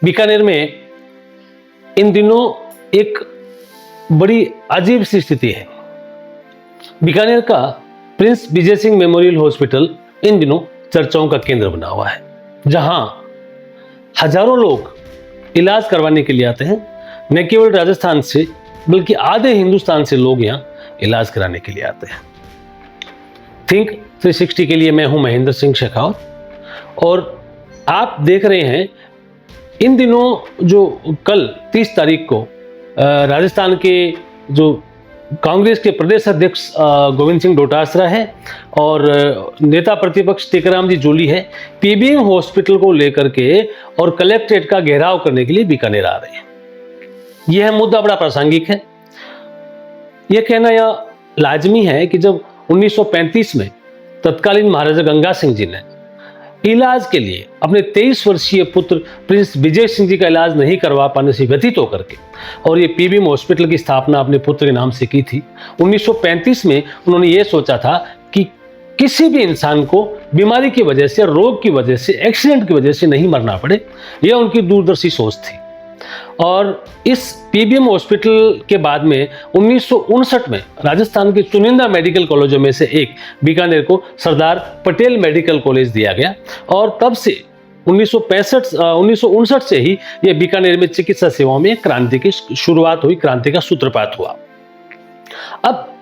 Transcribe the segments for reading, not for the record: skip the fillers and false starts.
बीकानेर में इन दिनों एक बड़ी अजीब सी स्थिति है। बीकानेर का Prince Vijay Singh memorial hospital in दिनों चर्चाओं का केंद्र बना हुआ है, जहां हजारों लोग इलाज करवाने के लिए आते हैं। न केवल राजस्थान से बल्कि आधे हिंदुस्तान से लोग यहां इलाज कराने के लिए आते हैं। थिंक 360 के लिए मैं हूं महेंद्र सिंह शेखावत और आप देख रहे हैं इन दिनों जो कल 30 तारीख को राजस्थान के जो कांग्रेस के प्रदेश अध्यक्ष गोविंद सिंह डोटासरा है और नेता प्रतिपक्ष टीकाराम जी जूली है, पीबीएम हॉस्पिटल को लेकर के और कलेक्ट्रेट का घेराव करने के लिए बीकानेर आ रहे हैं। यह मुद्दा बड़ा प्रासंगिक है। यह कहना यह लाजमी है कि जब 1935 में तत्कालीन महाराजा गंगा सिंह जी ने इलाज के लिए अपने 23 वर्षीय पुत्र प्रिंस विजय सिंह जी का इलाज नहीं करवा पाने से व्यथित होकर के और ये पीबीएम हॉस्पिटल की स्थापना अपने पुत्र के नाम से की थी। 1935 में उन्होंने ये सोचा था कि किसी भी इंसान को बीमारी की वजह से, रोग की वजह से, एक्सीडेंट की वजह से नहीं मरना पड़े। यह उनकी दूरदर्शी सोच थी। और इस पीबीएम हॉस्पिटल के बाद में 1959 में राजस्थान के चुनिंदा मेडिकल कॉलेजों में से एक बीकानेर को सरदार पटेल मेडिकल कॉलेज दिया गया और तब से 1959 से ही यह बीकानेर में चिकित्सा सेवाओं में क्रांति की शुरुआत हुई, क्रांति का सूत्रपात हुआ। अब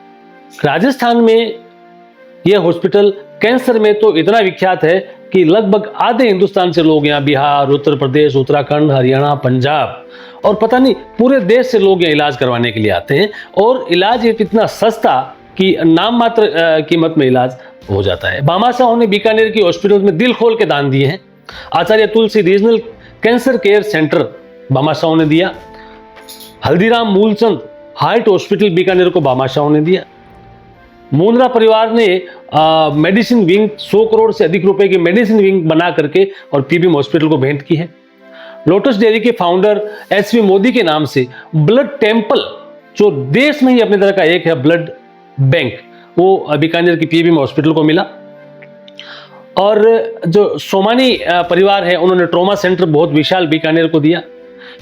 राजस्थान में यह हॉस्पिटल कैंसर में तो इतना विख्यात है कि लगभग आधे हिंदुस्तान से लोग यहाँ बिहार, उत्तर प्रदेश, उत्तराखंड, हरियाणा, पंजाब और पता नहीं पूरे देश से लोग यहाँ इलाज करवाने के लिए आते हैं। और इलाज एक इतना सस्ता कि नाम मात्र कीमत में इलाज हो जाता है। भामा साहू ने बीकानेर की हॉस्पिटल में दिल खोल के दान दिए हैं। आचार्य तुलसी regional cancer care centre Bhama Sahu ने दिया। हल्दीराम मूलचंद हार्ट हॉस्पिटल बीकानेर को भामा साहू ने दिया। मुंद्रा परिवार ने मेडिसिन विंग 100 करोड़ से अधिक रुपए की मेडिसिन विंग बना करके और पीबीएम हॉस्पिटल को भेंट की है। लोटस डेयरी के फाउंडर एसवी मोदी के नाम से ब्लड टेम्पल, जो देश में ही अपने तरह का एक है ब्लड बैंक, वो बीकानेर की पीबीएम हॉस्पिटल को मिला। और जो सोमानी परिवार है उन्होंने ट्रॉमा सेंटर बहुत विशाल बीकानेर को दिया।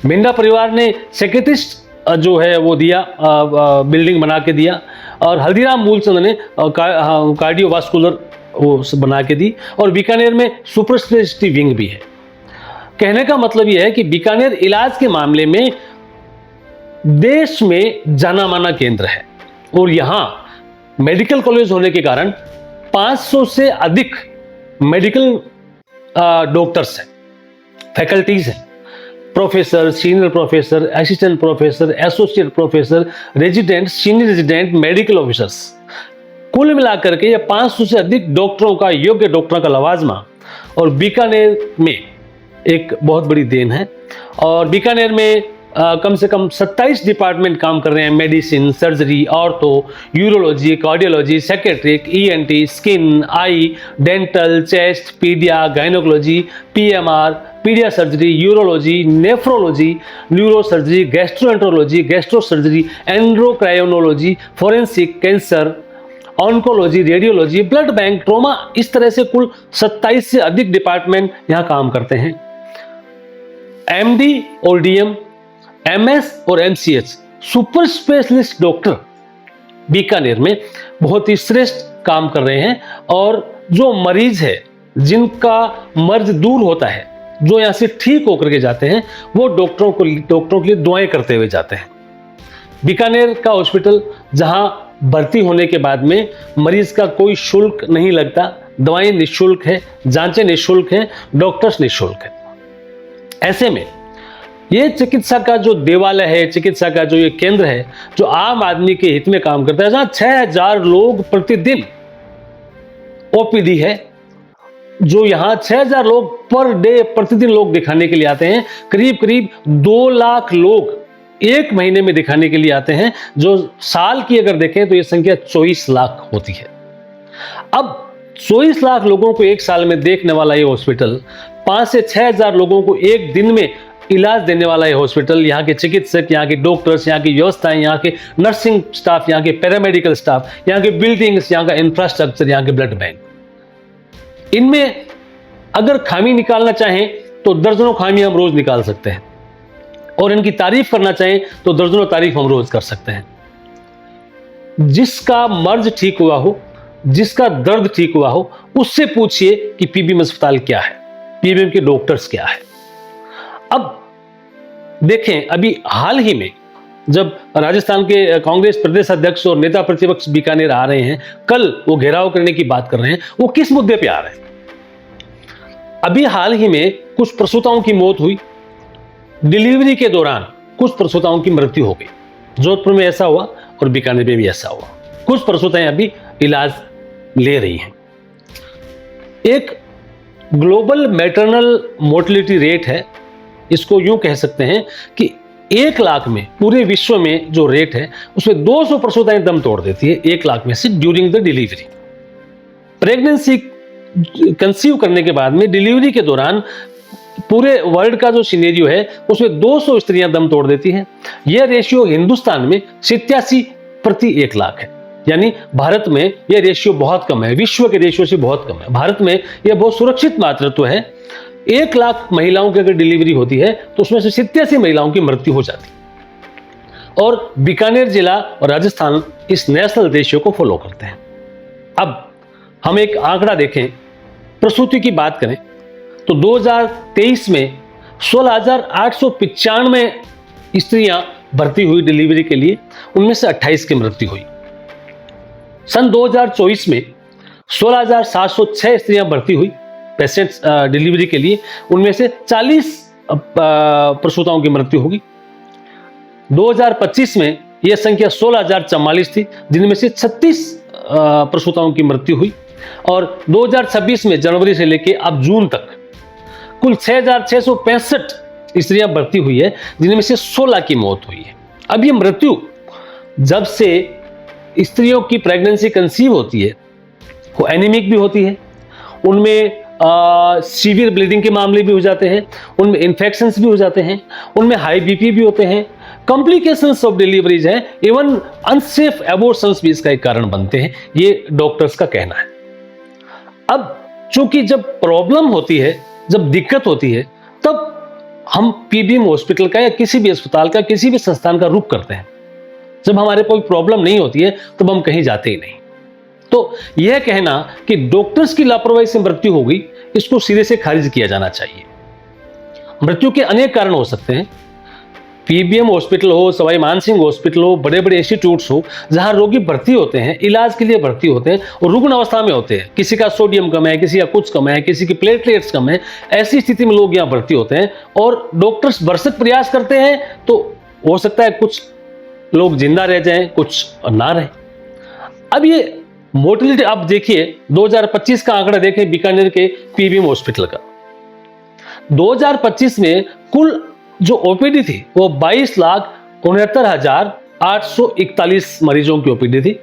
मिंडा परिवार ने सेक्रेटिस्ट जो है वो दिया, बिल्डिंग बना के दिया। और हल्दीराम मूलचंद ने कार्डियोवास्कुलर वो बना के दी। और बीकानेर में सुपर स्पेशलिटी विंग भी है। कहने का मतलब यह है कि बीकानेर इलाज के मामले में देश में जाना माना केंद्र है और यहां मेडिकल कॉलेज होने के कारण 500 से अधिक मेडिकल डॉक्टर्स हैं, फैकल्टीज हैं, professor, senior professor, assistant professor, associate professor, resident, senior resident, medical officers, कुल मिलाकर के ये 500 से अधिक डॉक्टरों का, योग्य डॉक्टरों का लवाजमा और बीकानेर में एक बहुत बड़ी देन है। और बीकानेर में कम से कम 27 डिपार्टमेंट काम कर रहे हैं। Medicine, surgery, ortho, urology, cardiology, psychiatric, ENT, skin, eye, dental, chest, paedia, gynaecology, PMR, paedia surgery, urology, nephrology, neuro surgery, gastroenterology, gastro surgery, endocrinology, forensic, cancer, oncology, radiology, blood bank, trauma, इस तरह से कुल 27 से अधिक department यहां काम करते हैं। एमडी और डीएम, एमएस और MCH super specialist doctor Bikaner में बहुत ही श्रेष्ठ काम कर रहे हैं। और जो मरीज है, जिनका मर्ज दूर होता है, जो यहां से ठीक होकर के जाते हैं, वो डॉक्टरों के लिए दुआएं करते हुए जाते हैं। बीकानेर का हॉस्पिटल जहां भर्ती होने के बाद में मरीज का कोई शुल्क नहीं लगता, दवाएं निःशुल्क है, जांचें निःशुल्क हैं, डॉक्टर्स निःशुल्क है। ऐसे में ये चिकित्सा का जो देवालय है, चिकित्सा का जो ये केंद्र है, जो आम आदमी के हित में काम करता है, जहां 6000 लोग प्रतिदिन ओपीडी है, जो यहां 6000 लोग पर डे प्रतिदिन लोग दिखाने के लिए आते हैं। करीब करीब 2 लाख लोग एक महीने में दिखाने के लिए आते हैं, जो साल की अगर देखें तो ये संख्या 24 लाख होती है। अब 24 लाख लोगों को एक साल में देखने वाला ये हॉस्पिटल, 5 से 6000 लोगों को एक दिन में इलाज देने वाला ये हॉस्पिटल, यहाँ के चिकित्सक, यहाँ के डॉक्टर्स, यहाँ की व्यवस्थाएं, यहाँ के नर्सिंग स्टाफ, यहाँ के पैरामेडिकल स्टाफ, यहाँ के बिल्डिंग्स, यहाँ का इंफ्रास्ट्रक्चर, यहाँ के ब्लड बैंक, इनमें अगर खामी निकालना चाहें तो दर्जनों खामियां हम रोज निकाल सकते हैं, और इनकी तारीफ करना चाहें तो दर्जनों तारीफ हम रोज कर सकते हैं। जिसका मर्ज ठीक हुआ हो, जिसका दर्द ठीक हुआ हो, उससे पूछिए कि पीबीएम अस्पताल क्या है, पीबीएम के डॉक्टर्स क्या है। अब देखें, अभी हाल ही में जब राजस्थान के कांग्रेस प्रदेश अध्यक्ष और नेता प्रतिपक्ष बीकानेर आ रहे हैं, कल वो घेराव करने की बात कर रहे हैं, वो किस मुद्दे पे आ रहे हैं? अभी हाल ही में कुछ प्रसूताओं की मौत हुई, डिलीवरी के दौरान कुछ प्रसूताओं की मृत्यु हो गई। जोधपुर में ऐसा हुआ और बीकानेर में भी ऐसा हुआ। कुछ प्रसूताएं अभी इलाज ले रही हैं। एक ग्लोबल मैटरनल मोर्टेलिटी रेट है, इसको यूं कह सकते हैं कि 1 लाख में, पूरे विश्व में जो रेट है उसमें 200 प्रसूताएं दम तोड़ देती है 1 लाख में से during the delivery. Pregnancy conceive करने के बाद में डिलीवरी के दौरान पूरे वर्ल्ड का जो सिनेरियो है उसमें 200 स्त्रियां दम तोड़ देती हैं। यह रेशियो हिंदुस्तान में 87 प्रति 1 लाख है, यानी भारत में यह रेशियो बहुत कम है, विश्व के रेशियो से बहुत कम है। भारत में यह बहुत सुरक्षित मातृत्व है। 1 लाख महिलाओं की अगर डिलीवरी होती है तो उसमें से 87 महिलाओं की मृत्यु हो जाती है। और बीकानेर जिला और राजस्थान इस नेशनल रेशियो को फॉलो करते हैं। अब हम एक आंकड़ा देखें, प्रसूति की बात करें तो 2023 में 16,895 स्त्रियां भर्ती हुई डिलीवरी के लिए, उनमें से 28 की मृत्यु हुई। सन 2024 में 16,706 स्त्रियां भर्ती हुई पेशेंट्स डिलीवरी के लिए, उनमें से 40 प्रसूताओं की मृत्यु होगी। 2025 में यह संख्या 16,044 थी, जिनमें से 36 प्रसूताओं की मृत्यु हुई। और 2026 में जनवरी से लेकर अब जून तक कुल 6,665 स्त्रियां भर्ती हुई है, जिनमें से 16 की मौत हुई है। अब ये मृत्यु जब से स्त्रियों की प्रेगनेंसी कंसीव होती है, वो एनीमिक भी होती है, उनमें सीवियर ब्लीडिंग के मामले भी हो जाते हैं, उनमें इन्फेक्शंस भी हो जाते हैं, उनमें हाई बीपी भी होते हैं, कॉम्प्लिकेशंस ऑफ डिलीवरीज हैं, इवन अनसेफ एबॉर्शंस भी इसका एक कारण बनते हैं, ये डॉक्टर्स का कहना है। अब चूंकि जब प्रॉब्लम होती है, जब दिक्कत होती है, तब हम पीबीएम हॉस्पिटल का या किसी भी अस्पताल का, किसी भी संस्थान का रुख करते हैं। जब हमारे कोई प्रॉब्लम नहीं होती है तब हम कहीं जाते ही नहीं। तो यह कहना कि डॉक्टर्स की लापरवाही से मृत्यु हो गई, इसको सिरे से खारिज किया जाना चाहिए। मृत्यु के अनेक कारण हो सकते हैं। पीबीएम हॉस्पिटल हो, सवाई मानसिंह हॉस्पिटल हो, बड़े बड़े इंस्टीट्यूट्स हो, जहां रोगी भर्ती होते हैं, इलाज के लिए भर्ती होते हैं और रुग्ण अवस्था में होते हैं, किसी का सोडियम कम है, किसी का कुछ कम है, किसी की प्लेटलेट्स कम है, ऐसी स्थिति में लोग यहां भर्ती होते हैं और डॉक्टर्स भरसक प्रयास करते हैं, तो हो सकता है कुछ लोग जिंदा रह जाएं, कुछ ना रहे। अब ये मोर्टेलिटी आप देखिए, 2025 का आंकड़ा देखें बीकानेर के पीबीएम हॉस्पिटल का। 2025 में कुल जो ओपीडी थी वो 22,69,841 मरीजों की ओपीडी थी।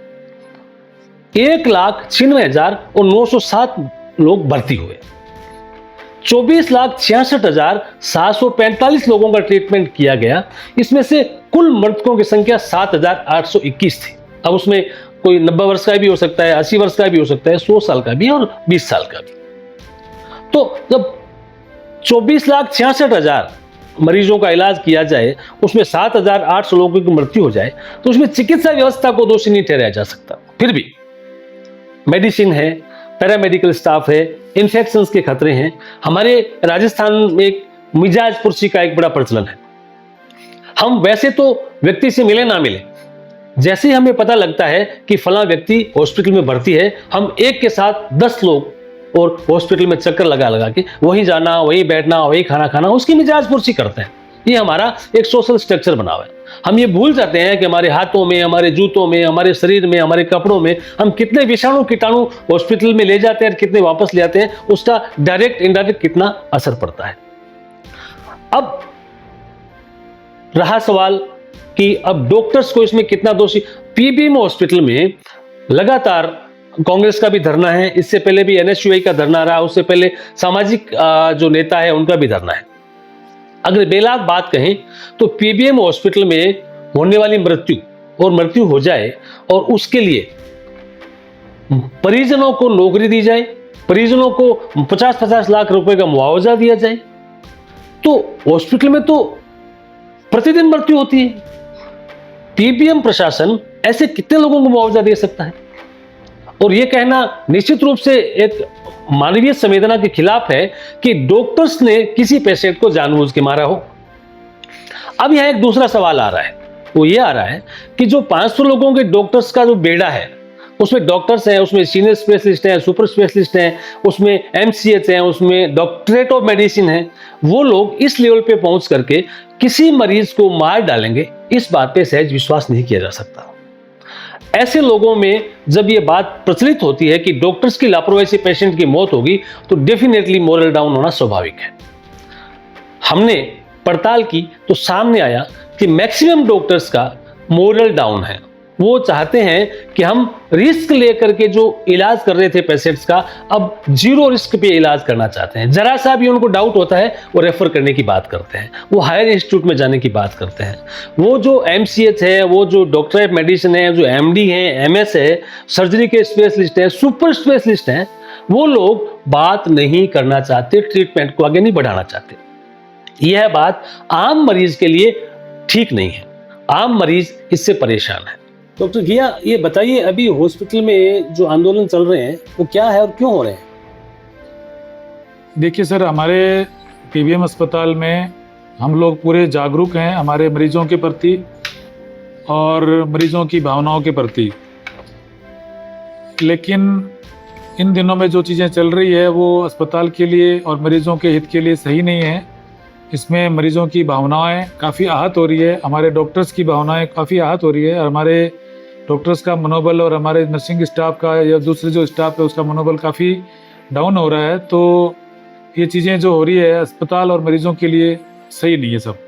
1,96,907 लोग भर्ती हुए। 24,66,745 लोगों का ट्रीटमेंट किया गया। इसमें से कुल मृतकों की संख्या 7,821 थी। अब उसमें कोई 90 वर्ष का भी हो सकता है, 80 वर्ष का भी हो सकता है, 100 साल का भी और 20 साल का भी। तो जब 24,66,000 मरीजों का इलाज किया जाए, उसमें 7,800 लोगों की मृत्यु हो जाए, तो उसमें चिकित्सा व्यवस्था को दोषी नहीं ठहराया जा सकता। फिर भी मेडिसिन है, पैरामेडिकल स्टाफ है, इन्फेक्शंस के खतरे हैं। हमारे राजस्थान में एक मिजाज पुर्सी का एक बड़ा प्रचलन है। हम वैसे तो व्यक्ति से मिले ना मिले, जैसे ही हमें पता लगता है कि फला व्यक्ति हॉस्पिटल में भर्ती है, हम एक के साथ 10 लोग और हॉस्पिटल में चक्कर लगा लगा के वहीं जाना, वहीं बैठना, वहीं खाना खाना, उसकी मिजाज पुर्सी करते हैं। ये हमारा एक सोशल स्ट्रक्चर बना हुआ है। हम ये भूल जाते हैं कि हमारे हाथों में, हमारे जूतों में, हमारे शरीर में, हमारे कपड़ों में हम कितने विषाणु कीटाणु हॉस्पिटल में ले जाते हैं और कितने वापस ले आते हैं, उसका डायरेक्ट इनडायरेक्ट कितना असर पड़ता है। अब रहा सवाल कि अब डॉक्टर्स को इसमें कितना दोषी। पीबीएम हॉस्पिटल में लगातार कांग्रेस का भी धरना है, इससे पहले भी एनएसयूआई का धरना रहा, उससे पहले सामाजिक जो नेता है उनका भी धरना है। अगर बेलाग बात कहें तो पीबीएम हॉस्पिटल में होने वाली मृत्यु हो जाए और उसके लिए परिजनों को नौकरी दी जाए, परिजनों को 50-50 लाख रुपए का मुआवजा दिया जाए, तो हॉस्पिटल में तो प्रतिदिन मृत्यु होती है। पीबीएम प्रशासन ऐसे कितने लोगों को मुआवजा दे सकता है? और यह कहना निश्चित रूप से एक मानवीय संवेदना के खिलाफ है कि डॉक्टर्स ने किसी पेशेंट को जानबूझ के मारा हो। अब यह एक दूसरा सवाल आ रहा है, वो ये आ रहा है कि जो 500 लोगों के डॉक्टर्स का जो बेड़ा है, उसमें डॉक्टर्स हैं, उसमें सीनियर स्पेशलिस्ट हैं, सुपर स्पेशलिस्ट हैं, उसमें एमसीएच हैं, उसमें डॉक्टरेट ऑफ मेडिसिन है, वो लोग इस लेवल पे पहुंच करके किसी मरीज को मार डालेंगे, इस बात पे सहज विश्वास नहीं किया जा सकता। ऐसे लोगों में जब ये बात प्रचलित होती है कि डॉक्टर्स की लापरवाही से पेशेंट की मौत होगी, तो डेफिनेटली मोरल डाउन होना स्वाभाविक है। हमने पड़ताल की तो सामने आया कि मैक्सिमम डॉक्टर्स का मोरल डाउन है। वो चाहते हैं कि हम रिस्क लेकर के जो इलाज कर रहे थे पेशेंट्स का, अब जीरो रिस्क पे इलाज करना चाहते हैं। जरा सा भी उनको डाउट होता है वो रेफर करने की बात करते हैं, वो हायर इंस्टीट्यूट में जाने की बात करते हैं। वो जो एमसीएच है, वो जो डॉक्टर ऑफ मेडिसिन है, जो एमडी है, एमएस है, सर्जरी के स्पेशलिस्ट हैं, सुपर स्पेशलिस्ट हैं, वो लोग बात नहीं करना चाहते, ट्रीटमेंट को आगे नहीं बढ़ाना चाहते। यह बात आम मरीज के लिए ठीक नहीं है। आम मरीज इससे परेशान है। डॉक्टर घिया, ये बताइए, अभी हॉस्पिटल में जो आंदोलन चल रहे हैं वो क्या है और क्यों हो रहे हैं? देखिए सर, हमारे पीबीएम अस्पताल में हम लोग पूरे जागरूक हैं हमारे मरीजों के प्रति और मरीजों की भावनाओं के प्रति। लेकिन इन दिनों में जो चीज़ें चल रही है वो अस्पताल के लिए और मरीजों के हित के लिए सही नहीं है। इसमें मरीजों की भावनाएं काफ़ी आहत हो रही है, हमारे डॉक्टर्स की भावनाएं काफ़ी आहत हो रही है, और हमारे डॉक्टर्स का मनोबल और हमारे नर्सिंग स्टाफ का या दूसरे जो स्टाफ है उसका मनोबल काफ़ी डाउन हो रहा है। तो ये चीज़ें जो हो रही है अस्पताल और मरीजों के लिए सही नहीं है सब।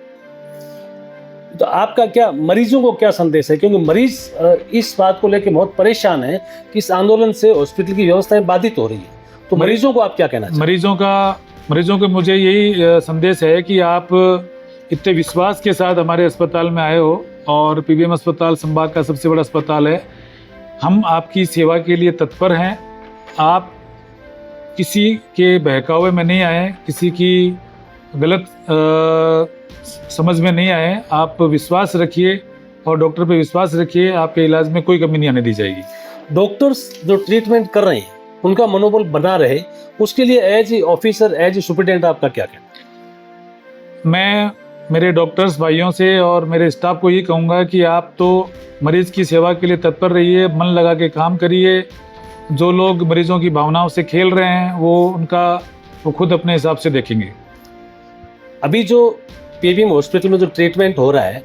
तो आपका क्या मरीजों को क्या संदेश है? क्योंकि मरीज इस बात को लेकर बहुत परेशान है कि इस आंदोलन से हॉस्पिटल की व्यवस्थाएं बाधित हो रही है, तो मरीजों को आप क्या कहना चाहते हैं? मरीजों को मुझे यही संदेश है कि आप इतने विश्वास के साथ हमारे अस्पताल में आए हो, और पीबीएम अस्पताल संभाग का सबसे बड़ा अस्पताल है। हम आपकी सेवा के लिए तत्पर हैं। आप किसी के बहकावे में नहीं आए, किसी की गलत समझ में नहीं आए। आप विश्वास रखिए और डॉक्टर पे विश्वास रखिए, आपके इलाज में कोई कमी नहीं आने दी जाएगी। डॉक्टर्स जो ट्रीटमेंट कर रहे हैं उनका मनोबल बना रहे, उसके लिए as a officer, as a superintendent आपका क्या कहना? मैं मेरे डॉक्टर्स भाइयों से और मेरे स्टाफ को ये कहूँगा कि आप तो मरीज़ की सेवा के लिए तत्पर रहिए, मन लगा के काम करिए। जो लोग मरीजों की भावनाओं से खेल रहे हैं वो खुद अपने हिसाब से देखेंगे। अभी जो पीबीएम हॉस्पिटल में जो ट्रीटमेंट हो रहा है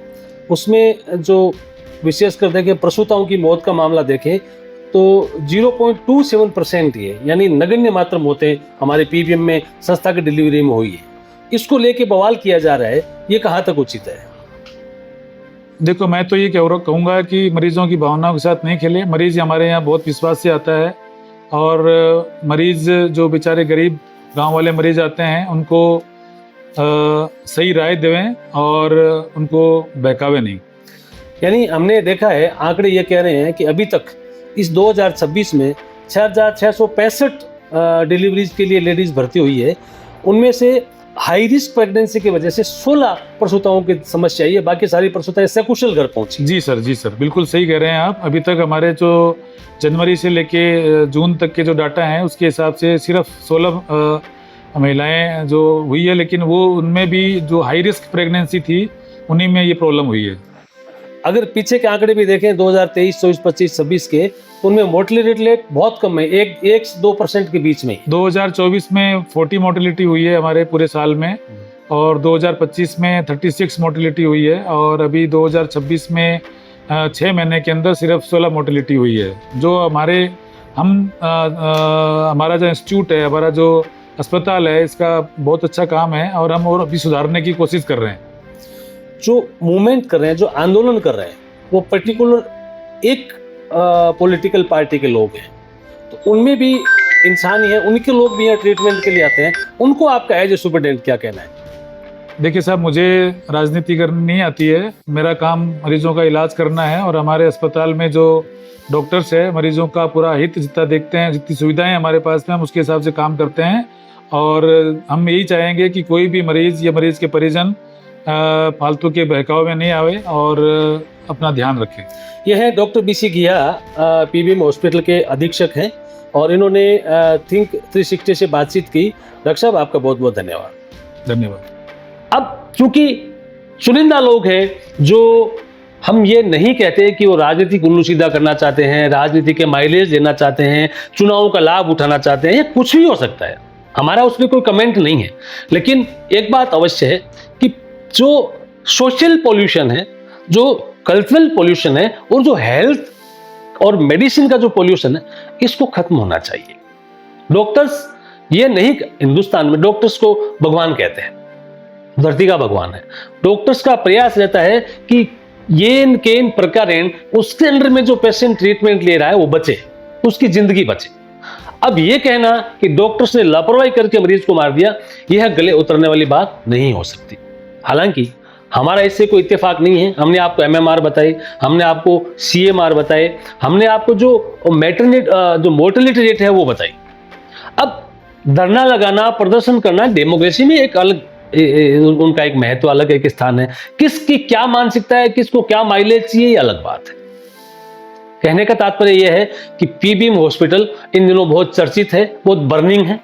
उसमें जो विशेषकर देखें प्रसूताओं की मौत का मामला देखें तो 0.27% ही है, यानी नगण्य मात्र मौतें हमारे पीबीएम में संस्था की डिलीवरी में हुई है। इसको लेके बवाल किया जा रहा है, ये कहाँ तक उचित है? देखो, मैं तो ये कहूँगा कि मरीजों की भावनाओं के साथ नहीं खेलें। मरीज हमारे यहाँ बहुत विश्वास से आता है, और मरीज जो बेचारे गरीब गांव वाले मरीज आते हैं उनको सही राय देवें और उनको बहकावे नहीं। यानी हमने देखा है, आंकड़े ये कह रहे हैं कि अभी तक इस 2026 में 6,665 डिलीवरीज के लिए लेडीज भर्ती हुई है। उनमें से हाई रिस्क प्रेगनेंसी की वजह से 16 प्रसूताओं की समस्या है, बाकी सारी प्रसूताएं सकुशल घर पहुंची। जी सर, बिल्कुल सही कह रहे हैं आप। अभी तक हमारे जो जनवरी से लेके जून तक के जो डाटा हैं उसके हिसाब से सिर्फ 16 महिलाएं जो हुई है, लेकिन वो उनमें भी जो हाई रिस्क प्रेगनेंसी थी उन्हीं में ये प्रॉब्लम हुई है। अगर पीछे के आंकड़े भी देखें 2023, 24, 25, 26 के, उनमें मोर्टेलिटी रेट बहुत कम है, 1 से 2% के बीच में। 2024 में 40 मोर्टेलिटी हुई है हमारे पूरे साल में, और 2025 में 36 मोर्टेलिटी हुई है, और अभी 2026 में 6 महीने के अंदर सिर्फ 16 मोर्टेलिटी हुई है। जो हमारा जो इंस्टीट्यूट है, हमारा जो अस्पताल है, इसका बहुत अच्छा काम है, और हम और अभी सुधारने की कोशिश कर रहे हैं। जो मूवमेंट कर रहे हैं, जो आंदोलन कर रहे हैं, वो पर्टिकुलर एक पॉलिटिकल पार्टी के लोग हैं, तो उनमें भी इंसान ही है, उनके लोग भी यहाँ ट्रीटमेंट के लिए आते हैं। उनको आपका एज ए सुपरिटेंडेंट क्या कहना है? देखिए साहब, मुझे राजनीति करनी नहीं आती है। मेरा काम मरीजों का इलाज करना है, और हमारे अस्पताल में जो डॉक्टर्स है मरीजों का पूरा हित जितना देखते हैं, जितनी सुविधाएं हमारे पास में, हम उसके हिसाब से काम करते हैं। और हम यही चाहेंगे कि कोई भी मरीज या मरीज के परिजन फालतू के बहकाव में नहीं आवे और अपना ध्यान रखें। यह है डॉक्टर बीसी घिया, पीबीएम हॉस्पिटल के अधीक्षक हैं और इन्होंने थिंक 360 से बातचीत की। डॉक्टर साहब, आपका बहुत बहुत धन्यवाद। धन्यवाद। अब चूंकि चुनिंदा लोग हैं जो हम ये नहीं कहते कि वो राजनीतिक उल्लू सीधा करना चाहते हैं, राजनीति के माइलेज लेना चाहते हैं, चुनावों का लाभ उठाना चाहते हैं, ये कुछ भी हो सकता है, हमारा उसमें कोई कमेंट नहीं है। लेकिन एक बात अवश्य है कि जो सोशल पोल्यूशन है, जो कल्चरल पोल्यूशन है और जो हेल्थ और मेडिसिन का जो पोल्यूशन है, इसको खत्म होना चाहिए। डॉक्टर्स ये नहीं, हिंदुस्तान में डॉक्टर्स को भगवान कहते हैं, धरती का भगवान है। डॉक्टर्स का प्रयास रहता है कि येन केन प्रकारेण उसके अंडर में जो पेशेंट ट्रीटमेंट ले रहा है वो बचे, उसकी जिंदगी बचे। अब ये कहना कि डॉक्टर्स ने लापरवाही करके मरीज को मार दिया, यह गले उतरने वाली बात नहीं हो सकती। हालांकि हमारा इससे कोई इत्तेफाक नहीं है। हमने आपको एमएमआर बताए, हमने आपको सीएमआर बताए, हमने आपको जो मोर्टेलिटी रेट है वो बताई। अब धरना लगाना, प्रदर्शन करना, डेमोक्रेसी में एक अलग उनका एक महत्व अलग एक स्थान है। किसकी क्या मानसिकता है, किसको क्या माइलेज चाहिए, ये अलग बात है। कहने का तात्पर्य यह है कि पीबीएम हॉस्पिटल इन दिनों बहुत चर्चित है, बहुत बर्निंग है।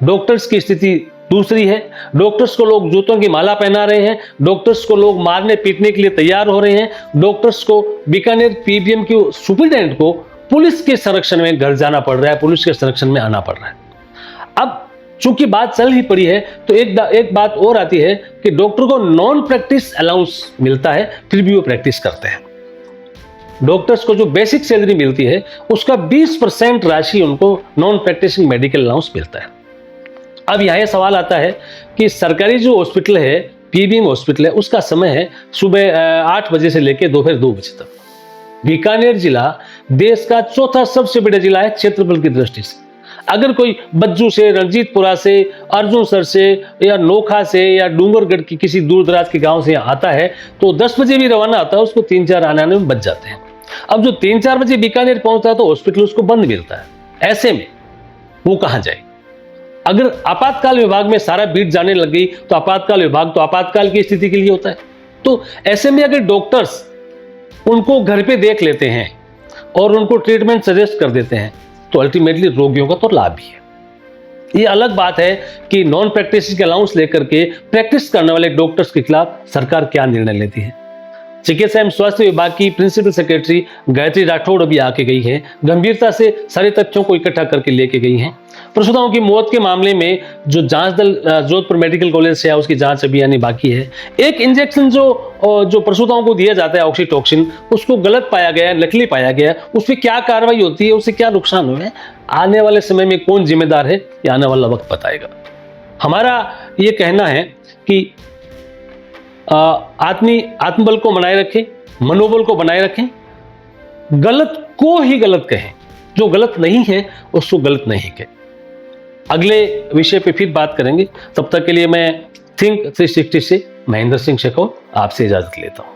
डॉक्टर्स की स्थिति दूसरी है। डॉक्टर्स को लोग जूतों की माला पहना रहे हैं, डॉक्टर्स को लोग मारने पीटने के लिए तैयार हो रहे हैं, डॉक्टर्स को बीकानेर पीबीएम के सुपरिटेंडेंट को पुलिस के संरक्षण में घर जाना पड़ रहा है, पुलिस के संरक्षण में आना पड़ रहा है। अब चूंकि बात चल ही पड़ी है तो एक बात और आती है कि डॉक्टर को नॉन प्रैक्टिस अलाउंस मिलता है, फिर भी वो प्रैक्टिस करते हैं। डॉक्टर्स को जो बेसिक सैलरी मिलती है उसका 20% राशि उनको नॉन प्रैक्टिसिंग मेडिकल अलाउंस मिलता है। अब यहाँ ये सवाल आता है कि सरकारी जो हॉस्पिटल है, पीबीएम हॉस्पिटल है, उसका समय है सुबह 8 बजे से लेकर दोपहर 2 बजे तक। बीकानेर जिला देश का चौथा सबसे बड़ा जिला है क्षेत्रफल की दृष्टि से। अगर कोई बज्जू से, रणजीतपुरा से, अर्जुनसर से या नोखा से या डूंगरगढ़ की किसी दूर दराज के गांव से आता है तो 10 बजे भी रवाना आता है, उसको 3-4 आने में बच जाते हैं। अब जो 3-4 बजे बीकानेर पहुंचता है तो हॉस्पिटल उसको बंद मिलता है। ऐसे में वो कहां जाए? अगर आपातकाल विभाग में सारा भीड़ जाने लग गई तो आपातकाल विभाग तो आपातकाल की स्थिति के लिए होता है। तो ऐसे में अगर डॉक्टर्स उनको घर पे देख लेते हैं और उनको ट्रीटमेंट सजेस्ट कर देते हैं तो अल्टीमेटली रोगियों का तो लाभ ही है। ये अलग बात है कि नॉन प्रैक्टिस के अलाउंस लेकर के प्रैक्टिस करने वाले डॉक्टर्स के खिलाफ सरकार क्या निर्णय लेती है। चिकित्सा एवं स्वास्थ्य विभाग की प्रिंसिपल सेक्रेटरी गायत्री राठौड़ अभी आके गई है, गंभीरता से सारे तथ्यों को इकट्ठा करके लेके गई हैं। प्रसूताओं की मौत के मामले में जो जांच दल जोधपुर मेडिकल कॉलेज से है उसकी जांच अभी आनी बाकी है। एक इंजेक्शन जो प्रसूताओं को दिया जाता है ऑक्सीटोक्सिन, उसको गलत पाया गया, नकली पाया गया, उस पर क्या कार्रवाई होती है, उससे क्या नुकसान हुए, आने वाले समय में कौन जिम्मेदार है, ये आने वाला वक्त बताएगा। हमारा ये कहना है कि आदमी आत्मबल को बनाए रखे, मनोबल को बनाए रखें, गलत को ही गलत कहें, जो गलत नहीं है उसको गलत नहीं कहें। अगले विषय पे फिर बात करेंगे। तब तक के लिए मैं थिंक 360 से महेंद्र सिंह शेखौत आपसे इजाजत लेता हूं।